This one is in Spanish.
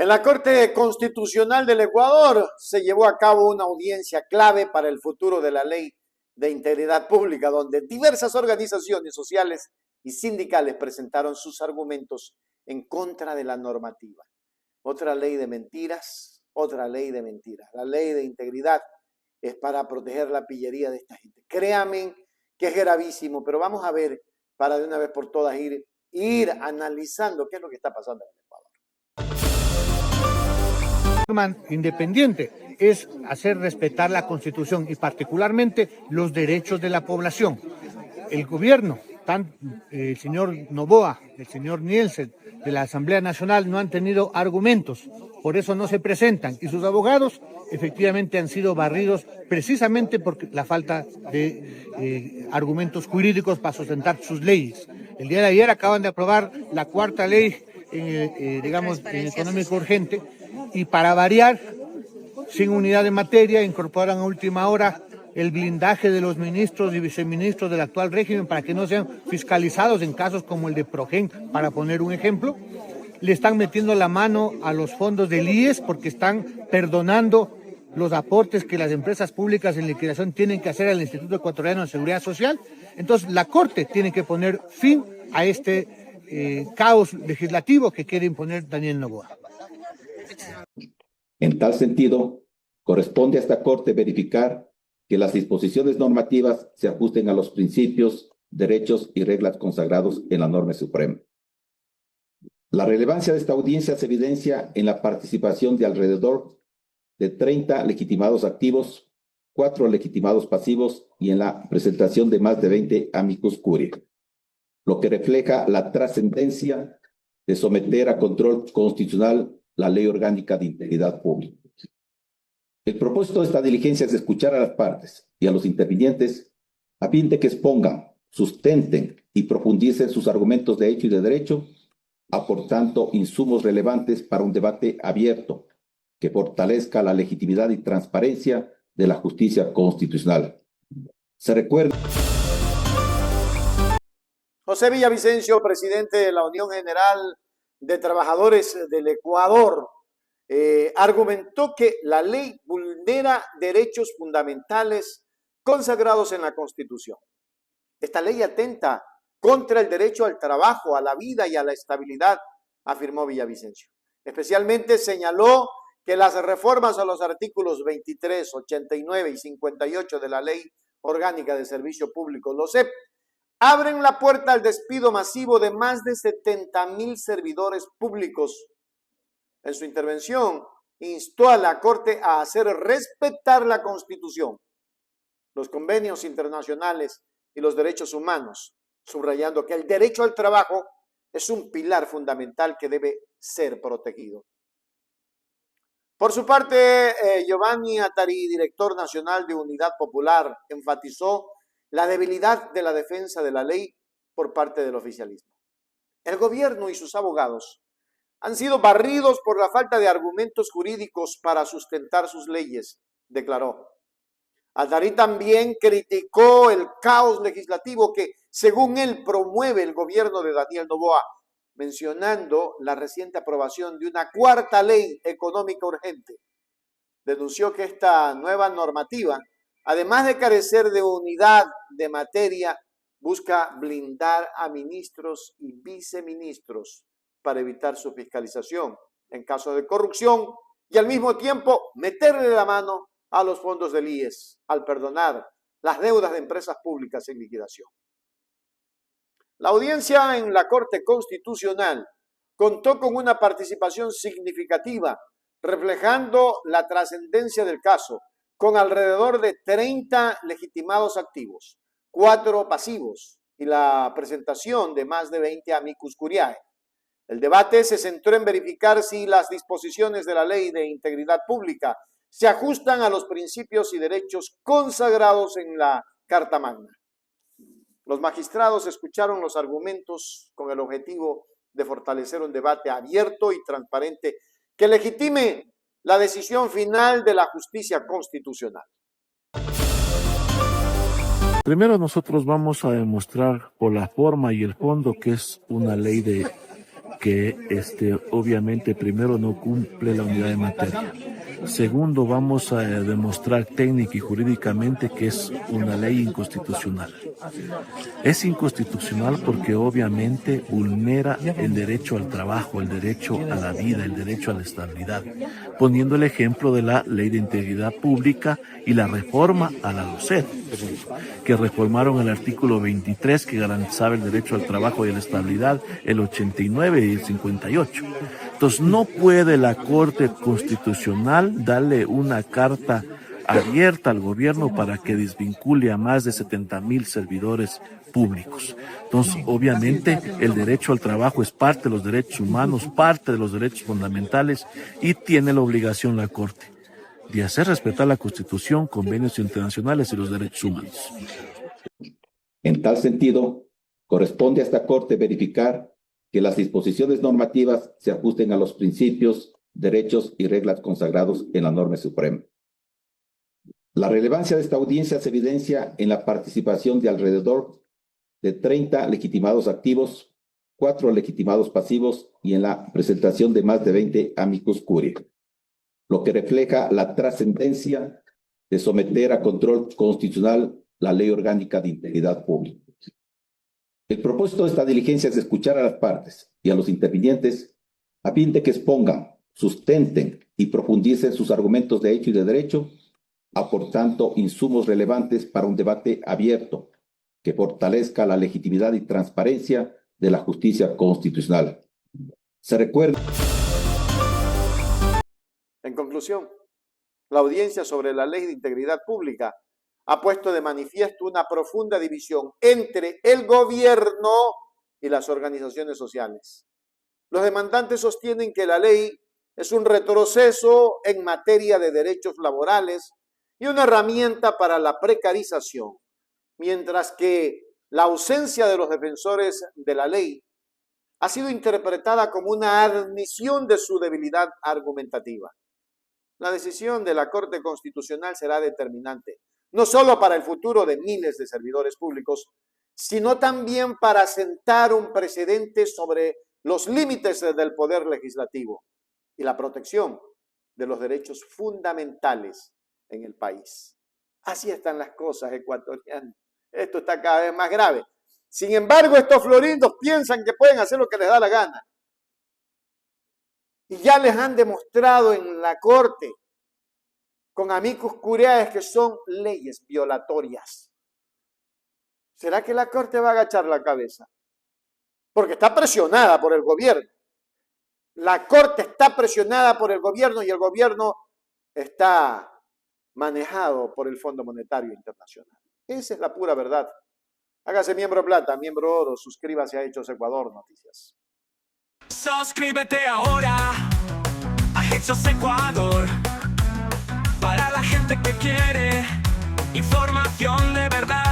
En la Corte Constitucional del Ecuador se llevó a cabo una audiencia clave para el futuro de la Ley de Integridad Pública, donde diversas organizaciones sociales y sindicales presentaron sus argumentos en contra de la normativa. Otra ley de mentiras, otra ley de mentiras. La ley de integridad es para proteger la pillería de esta gente. Créanme que es gravísimo, pero vamos a ver para de una vez por todas ir analizando qué es lo que está pasando en el Ecuador. Independiente es hacer respetar la Constitución y particularmente los derechos de la población. El gobierno, el señor Noboa, el señor Nielsen de la Asamblea Nacional no han tenido argumentos, por eso no se presentan y sus abogados efectivamente han sido barridos precisamente por la falta de argumentos jurídicos para sustentar sus leyes. El día de ayer acaban de aprobar la cuarta ley, en económico urgente, y para variar, sin unidad de materia, incorporan a última hora el blindaje de los ministros y viceministros del actual régimen para que no sean fiscalizados en casos como el de Progen, para poner un ejemplo. Le están metiendo la mano a los fondos del IES porque están perdonando los aportes que las empresas públicas en liquidación tienen que hacer al Instituto Ecuatoriano de Seguridad Social. Entonces, la Corte tiene que poner fin a este caos legislativo que quiere imponer Daniel Noboa. En tal sentido, corresponde a esta Corte verificar que las disposiciones normativas se ajusten a los principios, derechos y reglas consagrados en la norma suprema. La relevancia de esta audiencia se evidencia en la participación de alrededor de 30 legitimados activos, 4 legitimados pasivos y en la presentación de más de 20 amicus curiae, lo que refleja la trascendencia de someter a control constitucional la Ley Orgánica de Integridad Pública. El propósito de esta diligencia es escuchar a las partes y a los intervinientes a fin de que expongan, sustenten y profundicen sus argumentos de hecho y de derecho, aportando insumos relevantes para un debate abierto que fortalezca la legitimidad y transparencia de la justicia constitucional. Se recuerda. José Villavicencio, presidente de la Unión General de Trabajadores del Ecuador, argumentó que la ley vulnera derechos fundamentales consagrados en la Constitución. Esta ley atenta contra el derecho al trabajo, a la vida y a la estabilidad, afirmó Villavicencio. Especialmente señaló que las reformas a los artículos 23, 89 y 58 de la Ley Orgánica de Servicio Público, LOSEP, abren la puerta al despido masivo de más de 70,000 servidores públicos. En su intervención, instó a la Corte a hacer respetar la Constitución, los convenios internacionales y los derechos humanos, subrayando que el derecho al trabajo es un pilar fundamental que debe ser protegido. Por su parte, Giovanni Attari, director nacional de Unidad Popular, enfatizó la debilidad de la defensa de la ley por parte del oficialismo. El gobierno y sus abogados han sido barridos por la falta de argumentos jurídicos para sustentar sus leyes, declaró. Attari también criticó el caos legislativo que, según él, promueve el gobierno de Daniel Noboa, mencionando la reciente aprobación de una cuarta ley económica urgente. Denunció que esta nueva normativa, además de carecer de unidad de materia, busca blindar a ministros y viceministros para evitar su fiscalización en caso de corrupción y al mismo tiempo meterle la mano a los fondos del IES al perdonar las deudas de empresas públicas en liquidación. La audiencia en la Corte Constitucional contó con una participación significativa, reflejando la trascendencia del caso, con alrededor de 30 legitimados activos, 4 pasivos y la presentación de más de 20 amicus curiae. El debate se centró en verificar si las disposiciones de la Ley de Integridad Pública se ajustan a los principios y derechos consagrados en la Carta Magna. Los magistrados escucharon los argumentos con el objetivo de fortalecer un debate abierto y transparente que legitime la decisión final de la justicia constitucional. Primero nosotros vamos a demostrar por la forma y el fondo que es una ley que obviamente primero no cumple la unidad de materia. Segundo, vamos a demostrar técnica y jurídicamente que es una ley inconstitucional. Es inconstitucional porque obviamente vulnera el derecho al trabajo, el derecho a la vida, el derecho a la estabilidad, poniendo el ejemplo de la Ley de Integridad Pública y la reforma a la LOCEP, que reformaron el artículo 23 que garantizaba el derecho al trabajo y a la estabilidad, el 89 y el 58. Entonces no puede la Corte Constitucional darle una carta abierta al gobierno para que desvincule a más de 70,000 servidores públicos. Entonces, obviamente, el derecho al trabajo es parte de los derechos humanos, parte de los derechos fundamentales y tiene la obligación la Corte de hacer respetar la Constitución, convenios internacionales y los derechos humanos. En tal sentido, corresponde a esta Corte verificar que las disposiciones normativas se ajusten a los principios, derechos y reglas consagrados en la norma suprema. La relevancia de esta audiencia se evidencia en la participación de alrededor de 30 legitimados activos, 4 legitimados pasivos y en la presentación de más de 20 amicus curiae, lo que refleja la trascendencia de someter a control constitucional la Ley Orgánica de Integridad Pública. El propósito de esta diligencia es escuchar a las partes y a los intervinientes a fin de que expongan, sustenten y profundicen sus argumentos de hecho y de derecho, aportando insumos relevantes para un debate abierto que fortalezca la legitimidad y transparencia de la justicia constitucional. Se recuerda. En conclusión, la audiencia sobre la Ley de Integridad Pública ha puesto de manifiesto una profunda división entre el gobierno y las organizaciones sociales. Los demandantes sostienen que la ley es un retroceso en materia de derechos laborales y una herramienta para la precarización, mientras que la ausencia de los defensores de la ley ha sido interpretada como una admisión de su debilidad argumentativa. La decisión de la Corte Constitucional será determinante, no solo para el futuro de miles de servidores públicos, sino también para sentar un precedente sobre los límites del poder legislativo y la protección de los derechos fundamentales en el país. Así están las cosas, ecuatorianos. Esto está cada vez más grave. Sin embargo, estos florindos piensan que pueden hacer lo que les da la gana. Y ya les han demostrado en la Corte con amicus curiae que son leyes violatorias. ¿Será que la Corte va a agachar la cabeza? Porque está presionada por el gobierno. La Corte está presionada por el gobierno y el gobierno está manejado por el Fondo Monetario Internacional. Esa es la pura verdad. Hágase miembro plata, miembro oro, suscríbase a Hechos Ecuador Noticias. Suscríbete ahora a Hechos Ecuador, para la gente que quiere información de verdad.